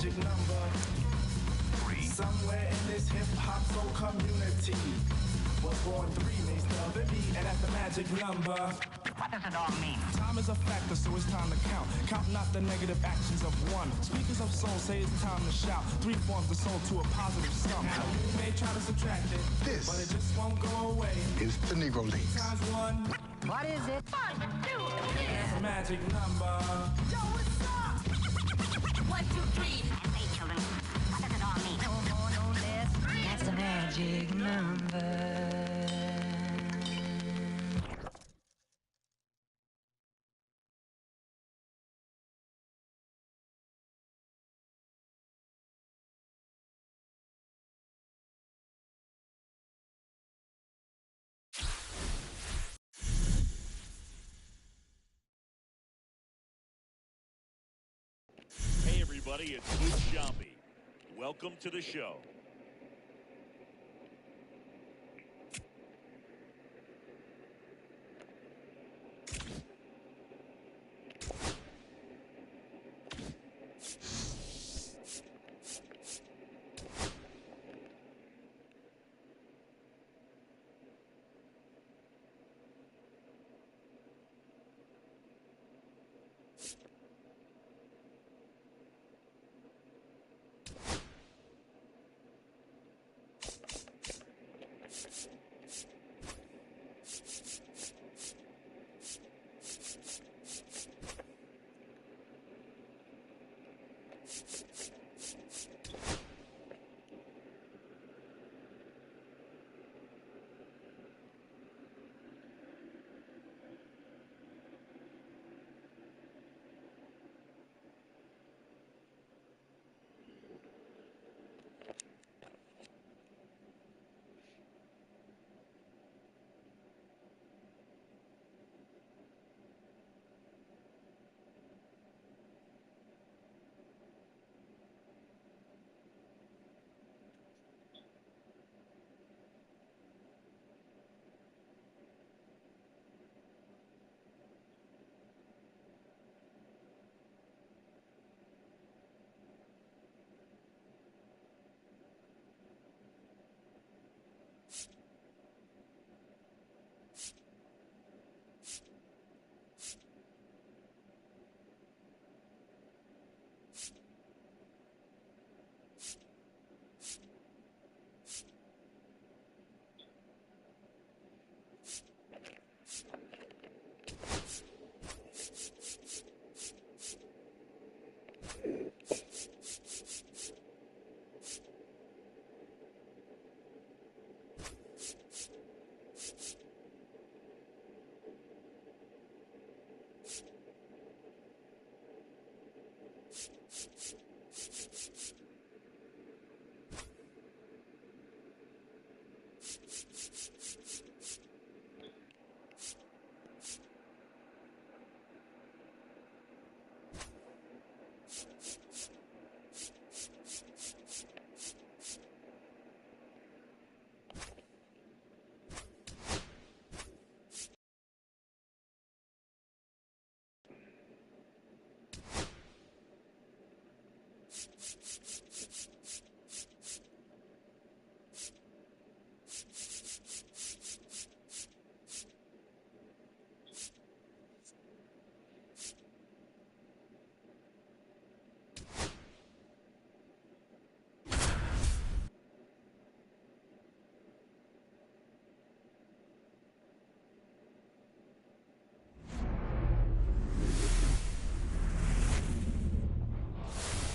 magic number. Somewhere in this hip-hop soul community was born 3 makes the beat, and that's the magic number. What does it all mean? Time is a factor, so it's time to count. Count not the negative actions of one. Speakers of soul say it's time to shout. 3 forms the soul to a positive sum. Now you may try to subtract it, but it just won't go away. Is the Negro Leagues. 3 times 1. What is it? 1, 2, 3. That's a magic number. Yo, what's up? 1, 2, 3. And say, children, what does it all mean? No more, no less. That's the magic number. Hey everybody, it's Luke Shambi. Welcome to the show.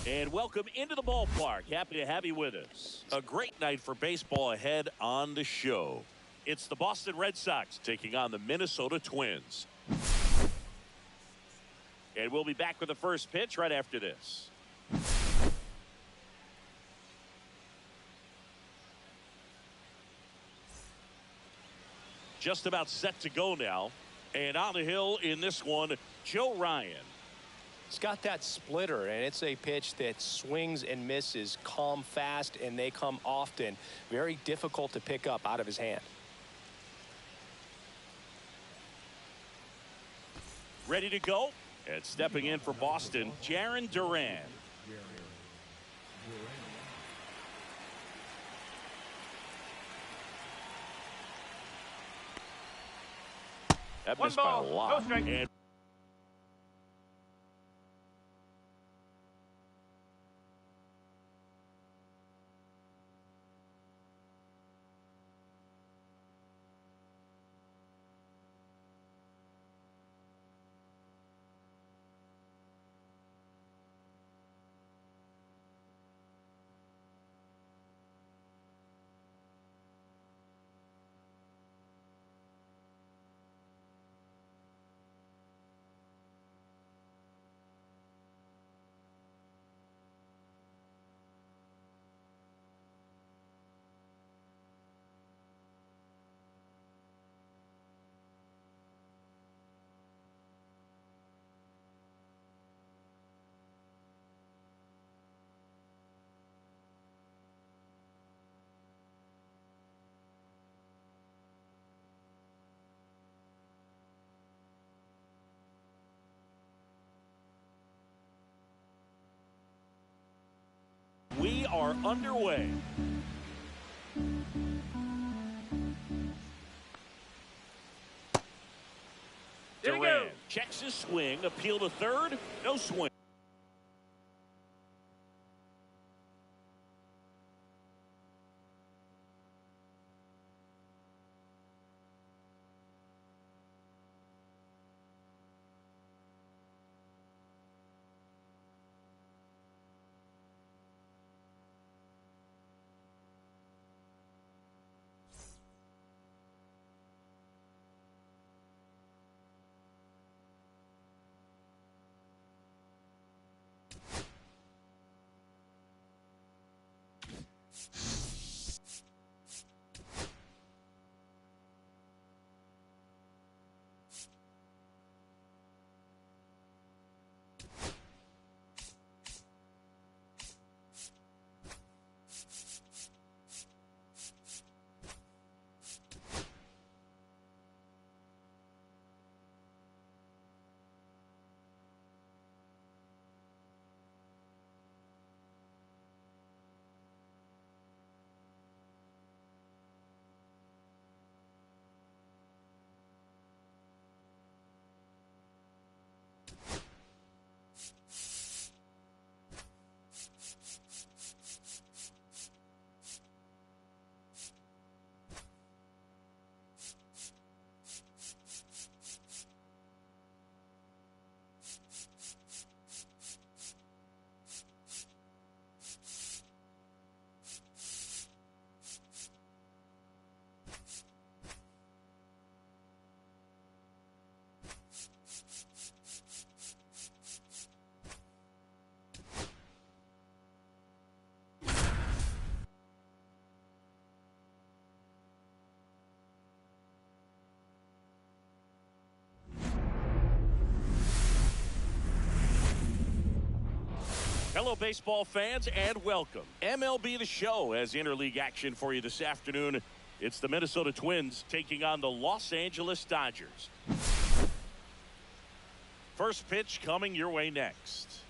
And welcome into the ballpark. Happy to have you with us. A great night for baseball ahead on the show. It's the Boston Red Sox taking on the Minnesota Twins. And we'll be back with the first pitch right after this. Just about set to go now. And on the hill in this one, Joe Ryan. It's got that splitter, and it's a pitch that swings and misses, come fast, and they come often. Very difficult to pick up out of his hand. Ready to go? And stepping in for Boston, Jarren Duran. That One missed by a ball, lot. no strike. And we are underway. Here we go. Duran checks his swing. Appeal to third. No swing. Hello, baseball fans, and welcome. MLB The Show has interleague action for you this afternoon. It's the Minnesota Twins taking on the Los Angeles Dodgers. First pitch coming your way next.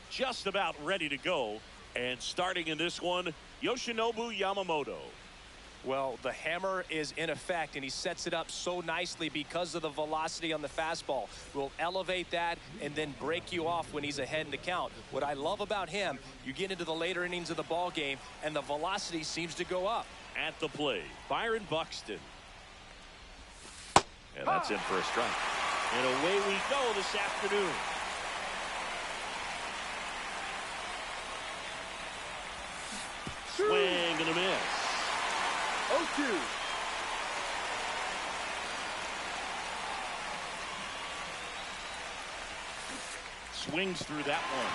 Just about ready to go. And starting in this one, Yoshinobu Yamamoto. Well, the hammer is in effect, and he sets it up so nicely because of the velocity on the fastball. Will elevate that and then break you off when he's ahead in the count. What I love about him, you get into the later innings of the ball game, and the velocity seems to go up. At the plate, Byron Buxton. And that's in for a strike. And away we go this afternoon. Swing and a miss. 0-2. Swings through that one.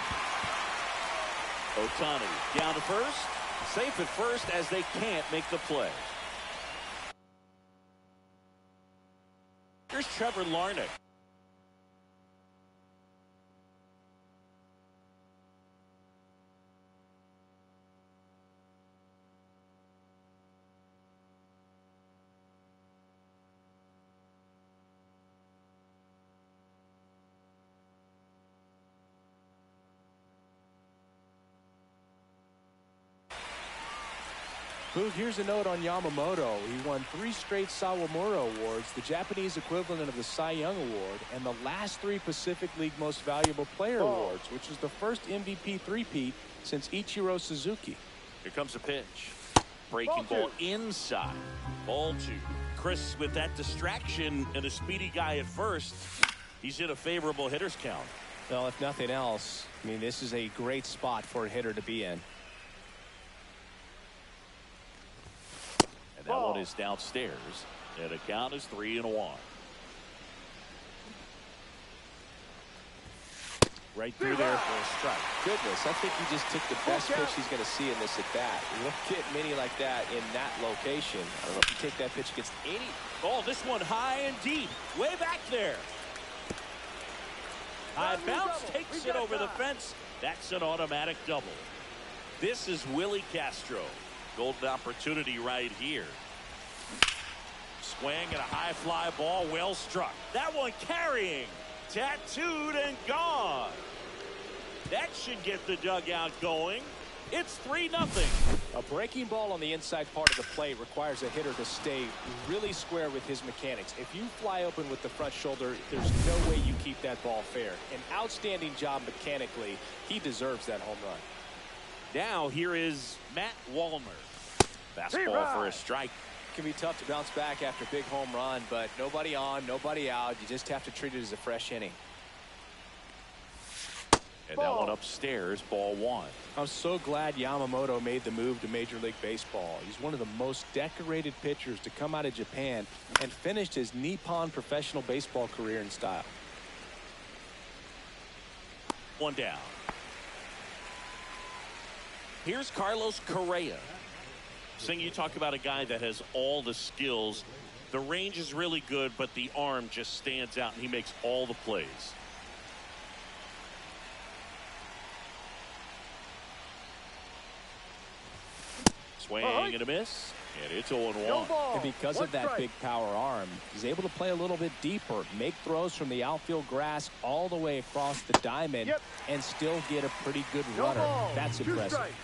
Ohtani down to first. Safe at first as they can't make the play. Here's Trevor Larnach. Boog, here's a note on Yamamoto. He won 3 straight Sawamura Awards, the Japanese equivalent of the Cy Young Award, and the last 3 Pacific League Most Valuable Player Awards, which is the first MVP three-peat since Ichiro Suzuki. Here comes a pitch. Breaking ball inside. Ball 2. Chris, with that distraction and a speedy guy at first, he's in a favorable hitter's count. Well, if nothing else, I mean, this is a great spot for a hitter to be in. And that one is downstairs. And the count is 3-1. Right through there for a strike. Goodness, I think he just took the best pitch he's going to see in this at bat. You don't get many like that in that location. I don't know if you take that pitch against 80. Oh, this one high and deep, way back there. High bounce takes it over the fence. That's an automatic double. This is Willie Castro. Golden opportunity right here. Swing and a high fly ball, well struck. That one carrying, tattooed and gone. That should get the dugout going. It's 3-0. A breaking ball on the inside part of the plate requires a hitter to stay really square with his mechanics. If you fly open with the front shoulder, there's no way you keep that ball fair. An outstanding job mechanically. He deserves that home run. Now here is Matt Wallner. Fastball for a strike. It can be tough to bounce back after a big home run, but nobody on, nobody out. You just have to treat it as a fresh inning. And that one upstairs, ball 1. I'm so glad Yamamoto made the move to Major League Baseball. He's one of the most decorated pitchers to come out of Japan and finished his Nippon professional baseball career in style. One down. Here's Carlos Correa. Sing, you talk about a guy that has all the skills. The range is really good, but the arm just stands out, and he makes all the plays. Swing and a miss, and it's 0-1. And because of that big power arm, he's able to play a little bit deeper, make throws from the outfield grass all the way across the diamond, and still get a pretty good runner. That's impressive.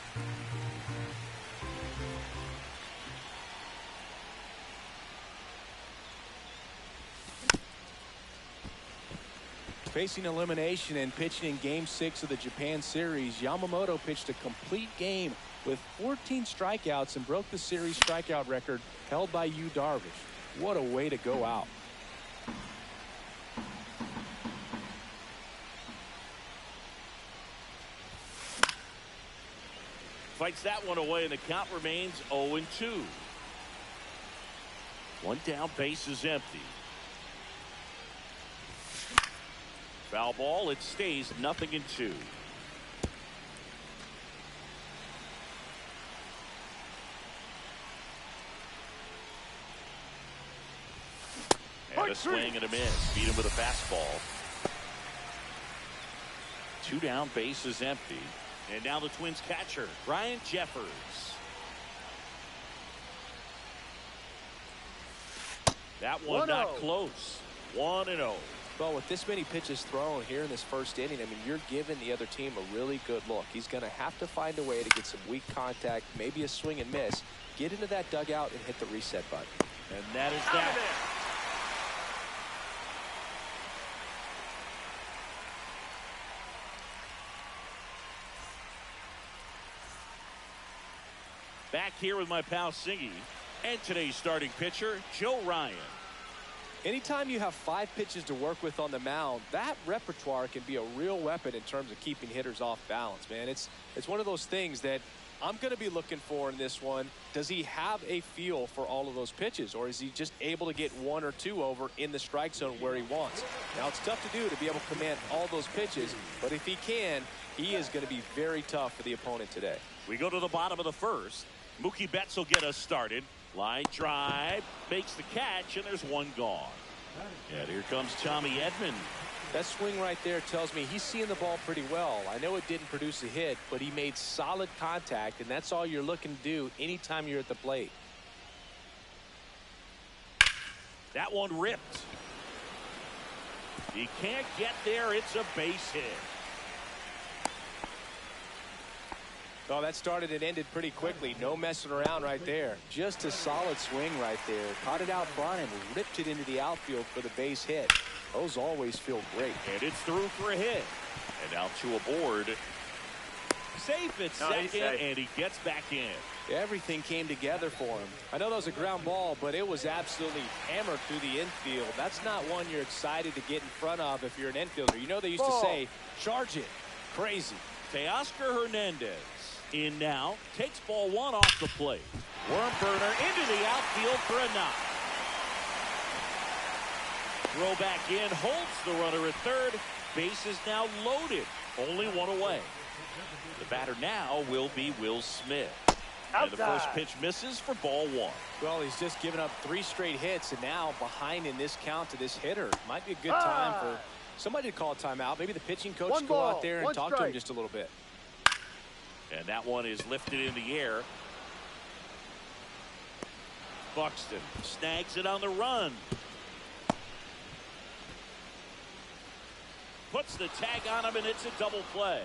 Facing elimination and pitching in Game 6 of the Japan series, Yamamoto pitched a complete game with 14 strikeouts and broke the series strikeout record held by Yu Darvish. What a way to go out. Fights that one away, and the count remains 0-2. One down, base is empty. Foul ball, it stays 0-2. And a swing and a miss. Beat him with a fastball. 2 down, base is empty. And now the Twins catcher, Ryan Jeffers. That one not close. 1-0. Well, with this many pitches thrown here in this first inning, I mean, you're giving the other team a really good look. He's going to have to find a way to get some weak contact, maybe a swing and miss, get into that dugout and hit the reset button. And that is that. Back here with my pal Singy and today's starting pitcher, Joe Ryan. Anytime you have 5 pitches to work with on the mound, that repertoire can be a real weapon in terms of keeping hitters off balance, man. It's one of those things that I'm going to be looking for in this one. Does he have a feel for all of those pitches, or is he just able to get 1 or 2 over in the strike zone where he wants? Now, it's tough to do to be able to command all those pitches, but if he can, he is going to be very tough for the opponent today. We go to the bottom of the first. Mookie Betts will get us started. Line drive, makes the catch, and there's one gone. And here comes Tommy Edman. That swing right there tells me he's seeing the ball pretty well. I know it didn't produce a hit, but he made solid contact, and that's all you're looking to do anytime you're at the plate. That one ripped. He can't get there. It's a base hit. Oh, that started and ended pretty quickly. No messing around right there. Just a solid swing right there. Caught it out front and ripped it into the outfield for the base hit. Those always feel great. And it's through for a hit. And now to a board. Safe at second, and he gets back in. Everything came together for him. I know that was a ground ball, but it was absolutely hammered through the infield. That's not one you're excited to get in front of if you're an infielder. You know they used to say, charge it. Crazy. Teoscar Hernandez in now. Takes ball one off the plate. Worm burner into the outfield for a knock. Throw back in. Holds the runner at third. Base is now loaded. Only one away. The batter now will be Will Smith. And the first pitch misses for ball one. Well, he's just given up 3 straight hits, and now behind in this count to this hitter. Might be a good time for somebody to call a timeout. Maybe the pitching coach go out there and talk to him just a little bit. And that one is lifted in the air. Buxton snags it on the run. Puts the tag on him, and it's a double play.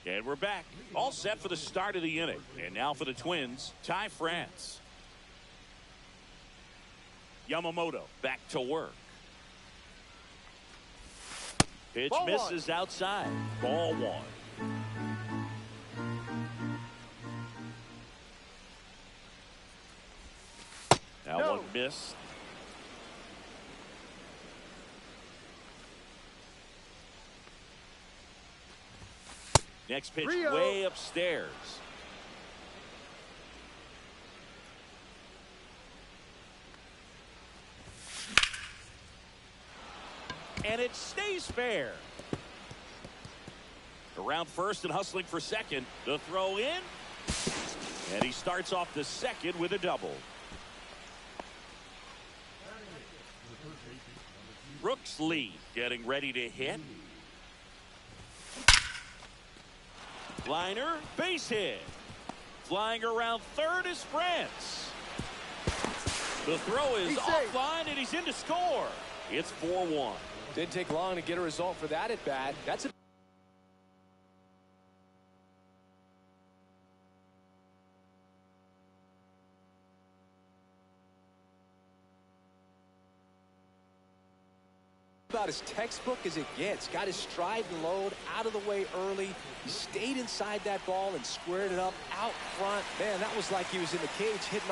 And we're back. All set for the start of the inning. And now for the Twins, Ty France. Yamamoto back to work. Pitch misses outside. Ball one. Now one missed. Next pitch way upstairs. And it stays fair. Around first and hustling for second. The throw in. And he starts off the second with a double. Brooks Lee getting ready to hit. Liner, base hit. Flying around third is France. The throw is offline, and he's in to score. It's 4-1. Didn't take long to get a result for that at bat. That's about as textbook as it gets. Got his stride and load out of the way early. He stayed inside that ball and squared it up out front. Man, that was like he was in the cage hitting.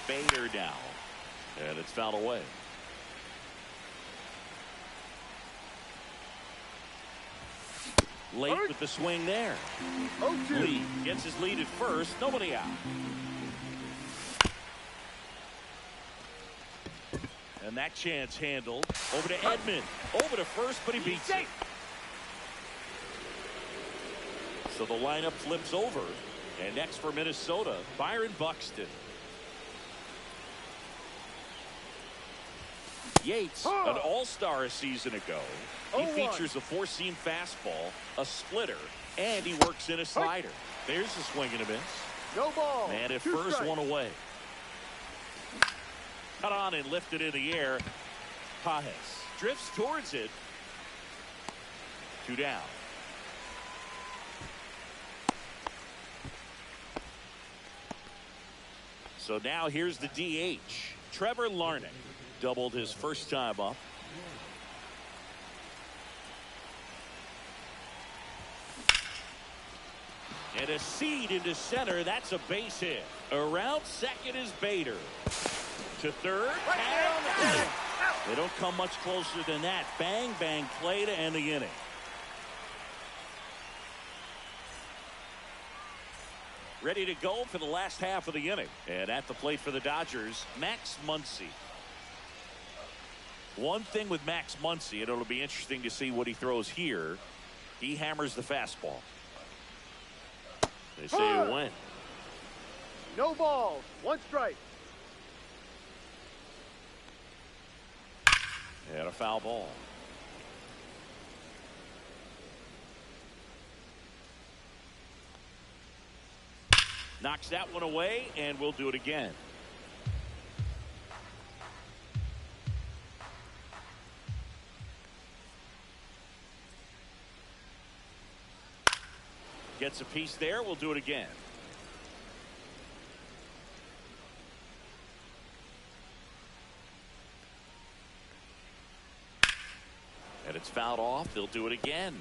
Bader down. And it's fouled away. Late with the swing there. Lee gets his lead at first. Nobody out. And that chance handled. Over to Edman. Over to first, but he beats it. So the lineup flips over. And next for Minnesota, Byron Buxton. Yates, an all-star a season ago. He features a four-seam fastball, a splitter, and he works in a slider. There's a swing and a miss. No ball. Man at first, one away. Cut on and lifted in the air. Pages drifts towards it. 2 down. So now here's the DH. Trevor Larnach doubled his first time up. And a seed into center. That's a base hit. Around second is Bader. To third. Down. They don't come much closer than that. Bang, bang play to end the inning. Ready to go for the last half of the inning. And at the plate for the Dodgers, Max Muncy. One thing with Max Muncy, and it'll be interesting to see what he throws here. He hammers the fastball. They say it went. No balls. 1 strike. And a foul ball. Knocks that one away, and we'll do it again. Gets a piece there. We'll do it again. And it's fouled off. They'll do it again.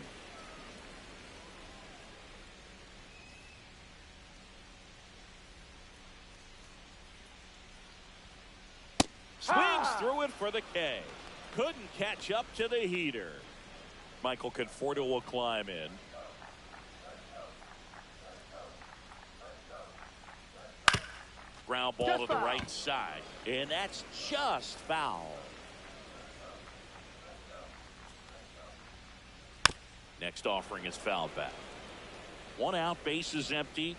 Swings through it for the K. Couldn't catch up to the heater. Michael Conforto will climb in. Ground ball to the right side. And that's just foul. Next offering is fouled back. One out, base is empty.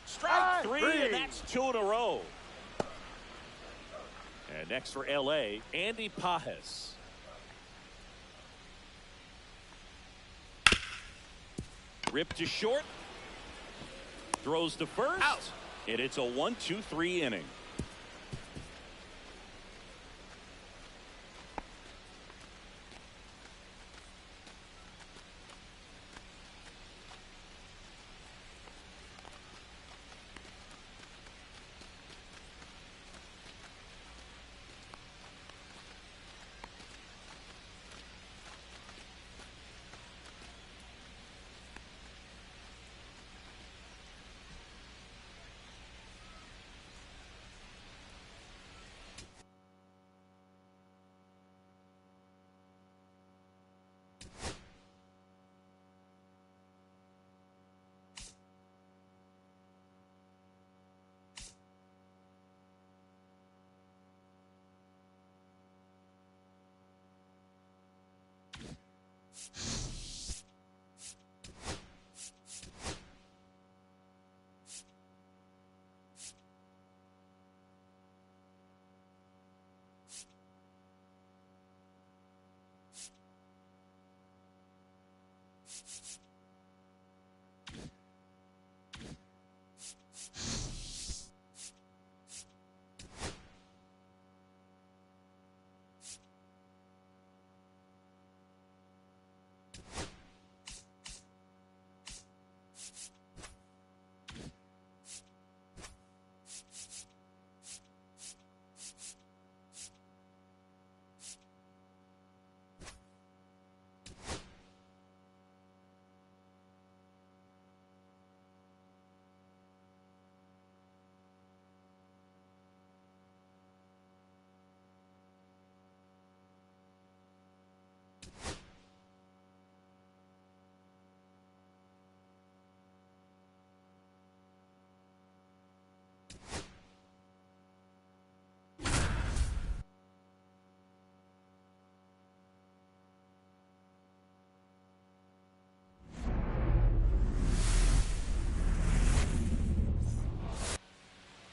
Strike three, and that's 2 in a row. And next for LA, Andy Pajes. Ripped to short. Throws to first. Out. And it's a 1-2-3 inning.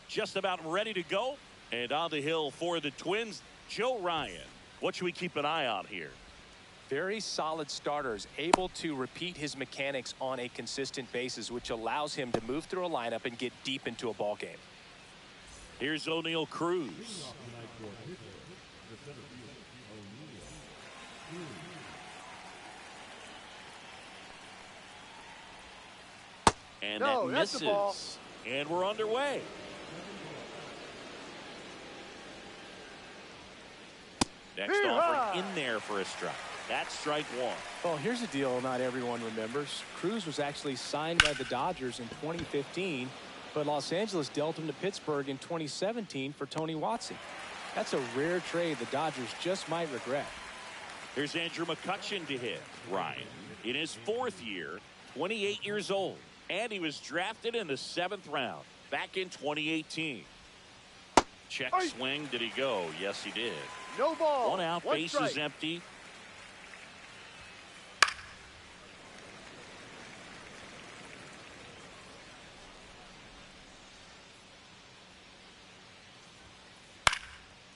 Just about ready to go. And on the hill for the Twins, Joe Ryan. What should we keep an eye on here? Very solid starters, able to repeat his mechanics on a consistent basis, which allows him to move through a lineup and get deep into a ball game. Here's O'Neal Cruz. And that misses. And we're underway. Next offering in there for a strike. That's strike one. Well, here's a deal not everyone remembers. Cruz was actually signed by the Dodgers in 2015, but Los Angeles dealt him to Pittsburgh in 2017 for Tony Watson. That's a rare trade the Dodgers just might regret. Here's Andrew McCutchen to hit. Ryan, in his 4th year, 28 years old, and he was drafted in the 7th round back in 2018. Check swing. Did he go? Yes, he did. No ball. One out, base is empty.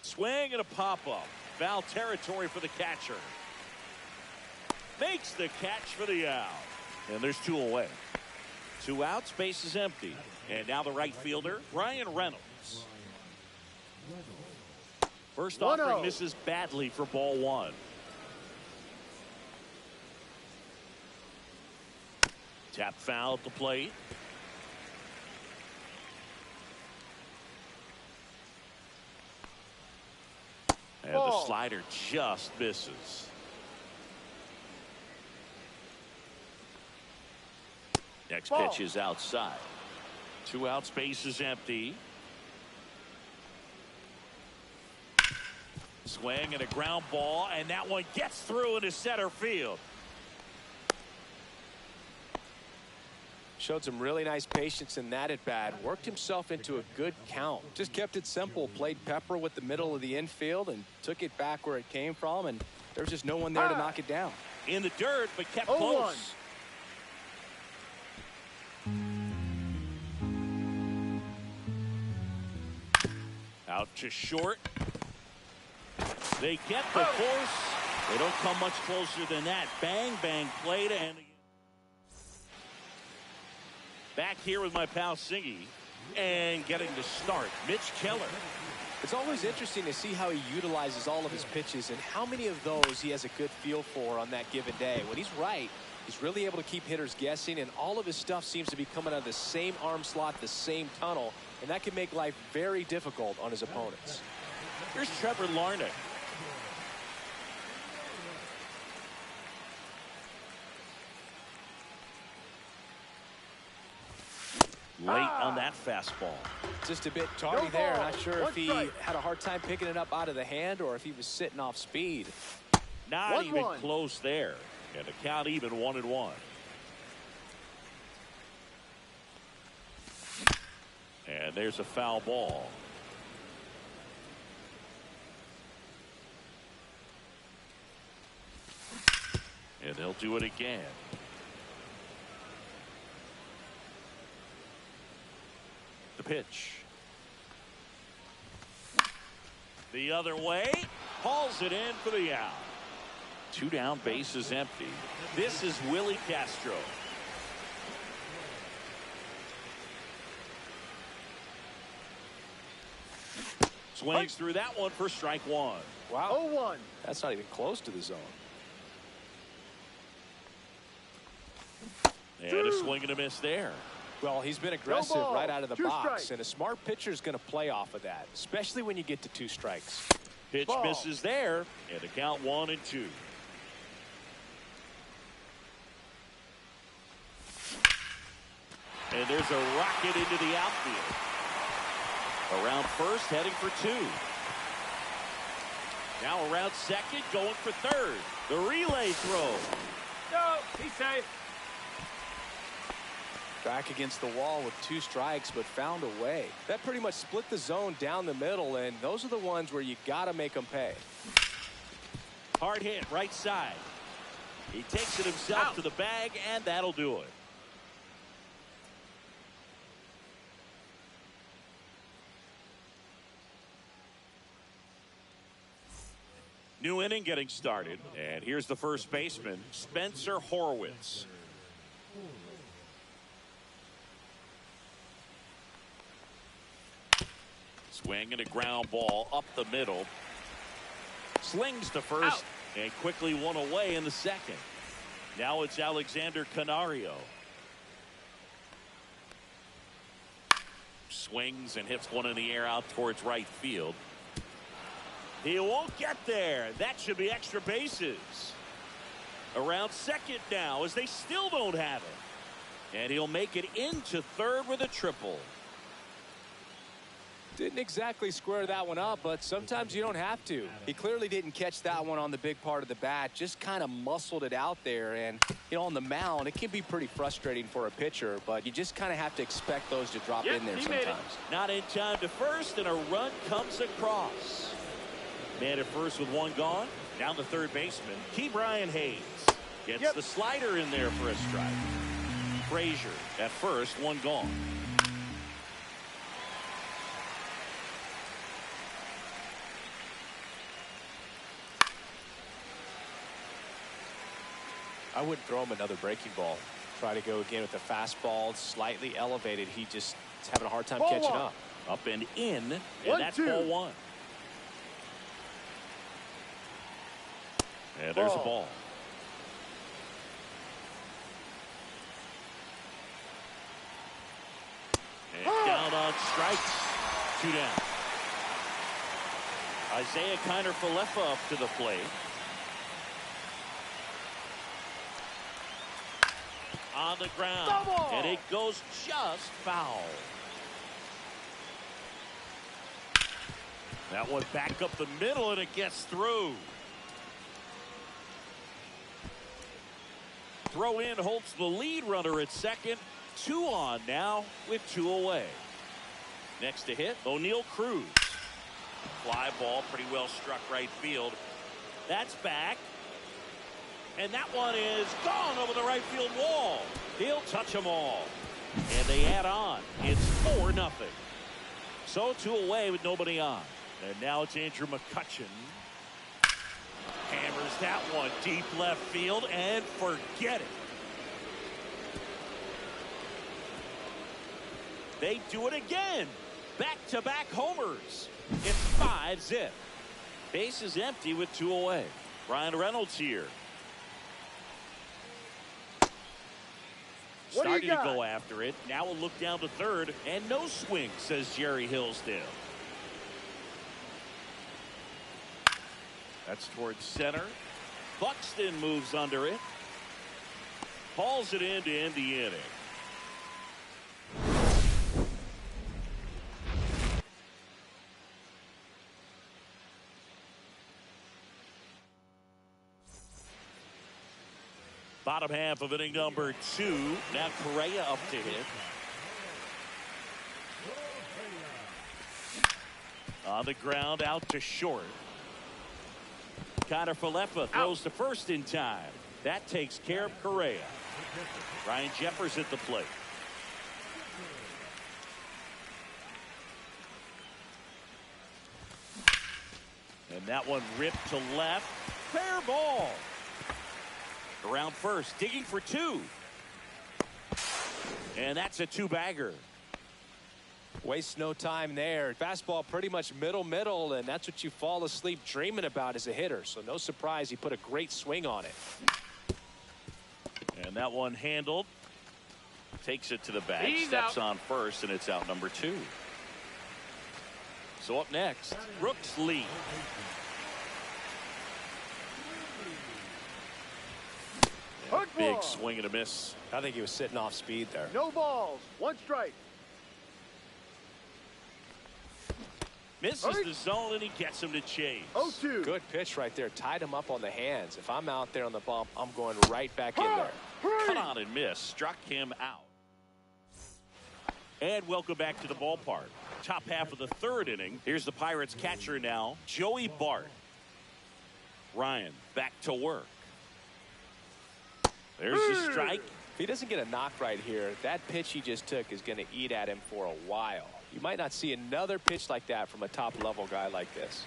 Swing and a pop-up. Foul territory for the catcher. Makes the catch for the out. And there's 2 away. 2 outs, base is empty. And now the right fielder, Ryan Reynolds. First offering misses badly for ball 1. Tap foul at the plate. And the slider just misses. Next pitch is outside. 2 outs, base is empty. Swing and a ground ball, and that one gets through into center field. Showed some really nice patience in that at bat. Worked himself into a good count. Just kept it simple. Played pepper with the middle of the infield and took it back where it came from. And there was just no one there to knock it down. In the dirt, but kept close. Out to short. They get the force. They don't come much closer than that. Bang, bang, played. And back here with my pal Singy. And getting to start, Mitch Keller. It's always interesting to see how he utilizes all of his pitches and how many of those he has a good feel for on that given day. When he's right, he's really able to keep hitters guessing, and all of his stuff seems to be coming out of the same arm slot, the same tunnel, and that can make life very difficult on his opponents. Here's Trevor Larnach. Late on that fastball. Just a bit tardy there. Not sure if he had a hard time picking it up out of the hand or if he was sitting off speed. Not even close there. And the count even 1-1. And there's a foul ball. And they'll do it again. The pitch. The other way. Hauls it in for the out. 2 down, base is empty. This is Willie Castro. Swings through that one for strike 1. Wow. 0-1. That's not even close to the zone. And a swing and a miss there. Well, he's been aggressive right out of the box, and a smart pitcher is going to play off of that, especially when you get to 2 strikes. Pitch misses there, and the count 1-2. And there's a rocket into the outfield. Around first, heading for 2. Now around second, going for third. The relay throw. No, he's safe. Back against the wall with 2 strikes, but found a way. That pretty much split the zone down the middle, and those are the ones where you got to make them pay. Hard hit, right side. He takes it himself to the bag, and that'll do it. New inning getting started, and here's the first baseman, Spencer Horwitz. Swing and a ground ball up the middle. Slings to first and quickly one away in the second. Now it's Alexander Canario. Swings and hits one in the air out towards right field. He won't get there. That should be extra bases. Around second now as they still don't have it. And he'll make it into third with a triple. Didn't exactly square that one up, but sometimes you don't have to. He clearly didn't catch that one on the big part of the bat, just kind of muscled it out there. And, you know, on the mound, it can be pretty frustrating for a pitcher, but you just kind of have to expect those to drop in there sometimes. Not in time to first, and a run comes across. Man at first with 1 gone. Down to third baseman, Ke'Bryan Hayes. Gets the slider in there for a strike. Frazier at first, 1 gone. I wouldn't throw him another breaking ball. Try to go again with the fastball slightly elevated. He just is having a hard time catching up. Up and in, and that's ball one. And there's a ball. And down on strikes. 2 down. Isaiah Kiner-Falefa up to the plate. On the ground. And it goes just foul. That one back up the middle, and it gets through. Throw in holds the lead runner at second. 2 on now with 2 away. Next to hit, O'Neal Cruz. Fly ball, pretty well struck right field. That's back. And that one is gone over the right field wall. He'll touch them all. And they add on. It's 4-0. So 2 away with nobody on. And now it's Andrew McCutchen. Hammers that one deep left field and forget it. They do it again. Back-to-back homers. It's 5-0. Base is empty with 2 away. Ryan Reynolds here. Starting to go after it. Now we'll look down to third. And no swing, says Jerry Hillsdale. That's towards center. Buxton moves under it. Hauls it in to end the inning. Bottom half of inning number 2. Now Correa up to hit. On the ground out to short. Kiner-Falefa throws to first in time. That takes care of Correa. Ryan Jeffers at the plate. And that one ripped to left. Fair ball. Around first, digging for 2. And that's a 2-bagger. Waste no time there. Fastball pretty much middle, and that's what you fall asleep dreaming about as a hitter. So no surprise he put a great swing on it. And that one handled. Takes it to the bag. He's steps out. on first, and it's out number 2. So up next, Brooks Lee. Big swing and a miss. I think he was sitting off speed there. No balls. 1 strike. Misses the zone, and he gets him to chase. 0-2. Good pitch right there. Tied him up on the hands. If I'm out there on the bump, I'm going right back in there. Cut on and miss. Struck him out. And welcome back to the ballpark. Top half of the 3rd inning. Here's the Pirates catcher now, Joey Bart. Ryan back to work. There's the strike. If he doesn't get a knock right here, that pitch he just took is going to eat at him for a while. You might not see another pitch like that from a top-level guy like this.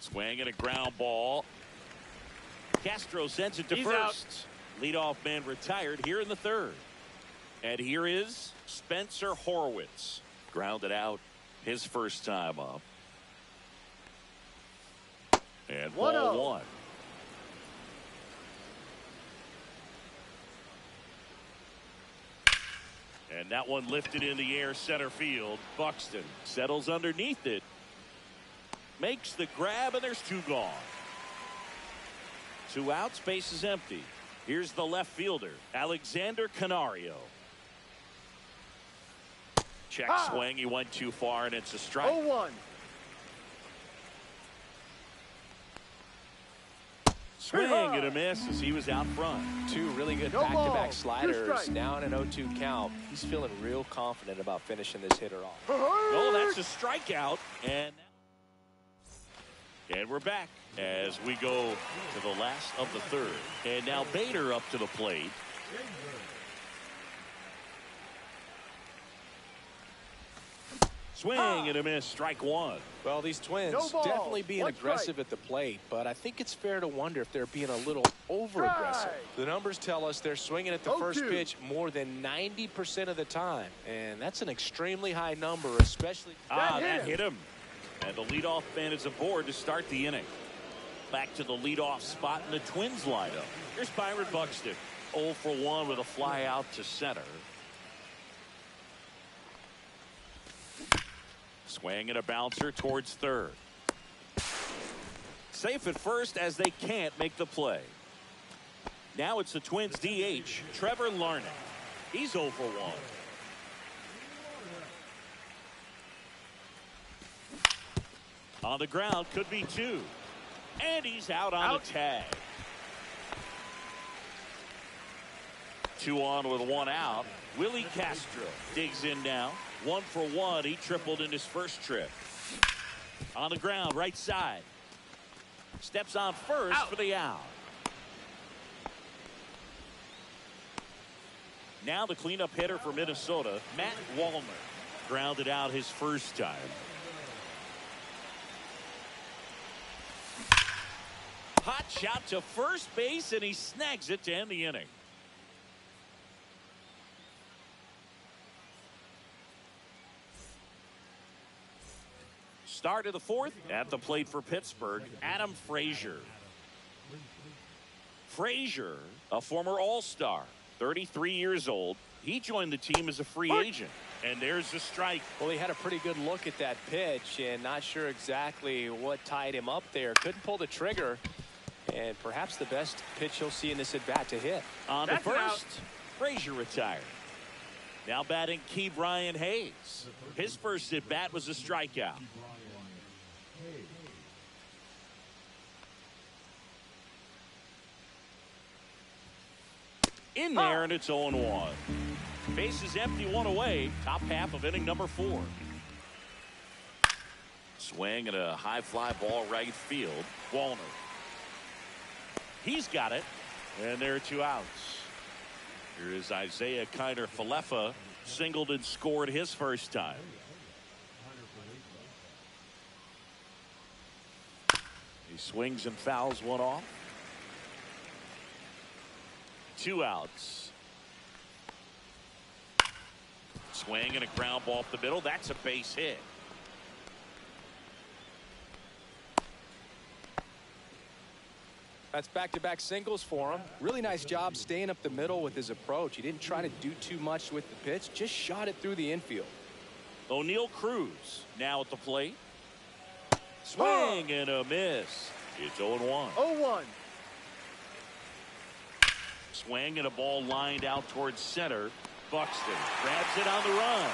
Swing and a ground ball. Castro sends it to He's first. Leadoff man retired here in the 3rd. And here is Spencer Horwitz. Grounded out his first time up. And ball 1. And that one lifted in the air center field. Buxton settles underneath it. Makes the grab, and there's 2 gone. 2 out, space is empty. Here's the left fielder, Alexander Canario. Check swing, he went too far, and it's a strike. 0-1. Swing and a miss as he was out front. 2 really good No back-to-back ball. 2 sliders. strikes. Now in an 0-2 count. He's feeling real confident about finishing this hitter off. Oh, that's a strikeout. And we're back as we go to the last of the 3rd. And now Bader up to the plate. Swing and a miss, strike one. Well, these Twins No ball. definitely being One aggressive strike. at the plate, but I think it's fair to wonder if they're being a little over-aggressive. Strike. The numbers tell us they're swinging at the 0-2. first pitch more than 90% of the time, and that's an extremely high number, especially... That hit him. And the leadoff man is aboard to start the inning. Back to the leadoff spot in the Twins lineup. Here's Byron Buxton. 0 for 1 with a fly out to center. Swing and a bouncer towards third. Safe at first as they can't make the play. Now it's the Twins DH, Trevor Larnach. He's 0 for 1. On the ground, could be 2. And he's out on a tag. 2 on with 1 out. Willie Castro digs in now. 1 for 1. He tripled in his first trip. On the ground, right side. Steps on first for the out. Now the cleanup hitter for Minnesota, Matt Wallner. Grounded out his first time. Hot shot to first base, and he snags it to end the inning. Start of the fourth. At the plate for Pittsburgh, Adam Frazier. Frazier, a former All-Star, 33 years old. He joined the team as a free agent. And there's the strike. Well, he had a pretty good look at that pitch and not sure exactly what tied him up there. Couldn't pull the trigger. And perhaps the best pitch he'll see in this at-bat to hit. On the first, Frazier retired. Now batting Key Brian Hayes. His first at-bat was a strikeout. In there, and it's 0-1. Bases empty, 1 away. Top half of inning number 4. Swing and a high fly ball right field. Wallner. He's got it. And there are 2 outs. Here is Isaiah Kiner-Falefa. Singled and scored his first time. He swings and fouls one off. 2 outs. Swing and a ground ball up the middle. That's a base hit. That's back-to-back singles for him. Really nice job staying up the middle with his approach. He didn't try to do too much with the pitch. Just shot it through the infield. O'Neal Cruz now at the plate. Swing and a miss. It's 0-1. 0-1. Swing and a ball lined out towards center. Buxton grabs it on the run.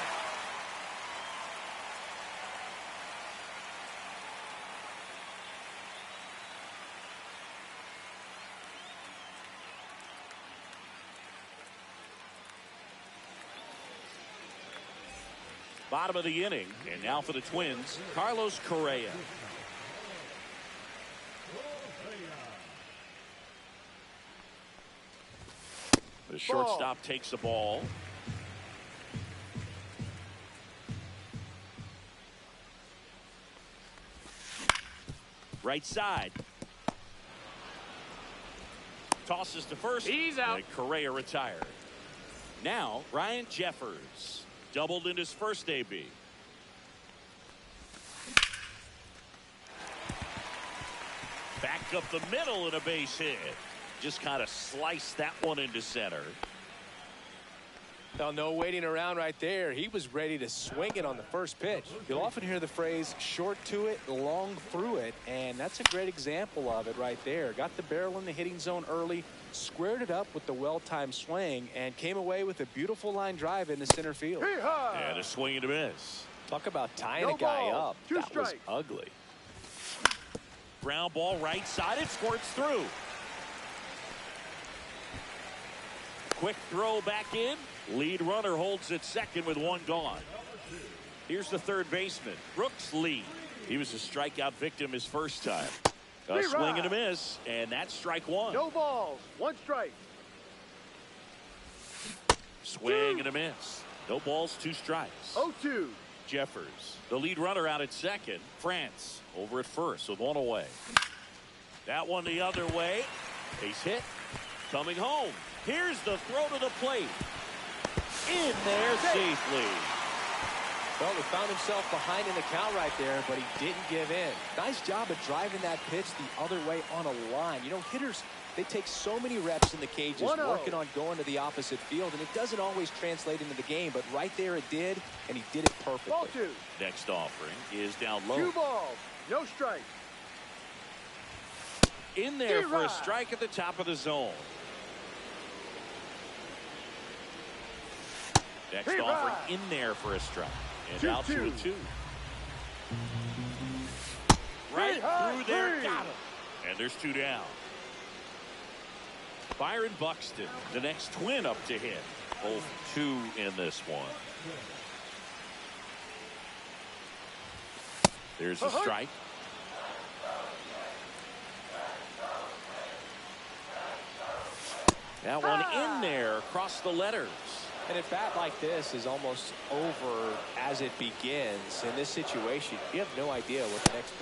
Bottom of the inning, and now for the Twins, Carlos Correa. The shortstop takes the ball. Right side. Tosses to first. He's out. And Correa retired. Now, Ryan Jeffers. Doubled in his first AB. Back up the middle and a base hit. Just kind of sliced that one into center. Now, no waiting around right there. He was ready to swing it on the first pitch. You'll often hear the phrase short to it, long through it, and that's a great example of it right there. Got the barrel in the hitting zone early, squared it up with the well-timed swing, and came away with a beautiful line drive into center field. And a swing and a miss. Talk about tying No a guy ball. up. 2 That was strikes. ugly. Ground ball right side. It squirts through. Quick throw back in. Lead runner holds at second with 1 gone. Here's the third baseman, Brooks Lee. He was a strikeout victim his first time. A swing and a miss, and that's strike 1. No balls. 1 strike. Swing and a miss. No balls, 2 strikes. 0-2. Jeffers, the lead runner out at second. France over at first with one away. That one the other way. Base hit. Coming home. Here's the throw to the plate. In there safely. Well, he found himself behind in the count right there, but he didn't give in. Nice job of driving that pitch the other way on a line. You know, hitters, they take so many reps in the cages, working on going to the opposite field, and it doesn't always translate into the game, but right there it did, and he did it perfectly. Ball 2. Next offering is down low. 2 balls, no strike. In there for a strike at the top of the zone. Next offering in there for a strike. And out to a 2. Right through there, got him. And there's 2 down. Byron Buxton, the next twin up to hit. Both 2 in this one. There's a strike. That one in there across the letters. And at bat like this is almost over as it begins. In this situation, you have no idea what the next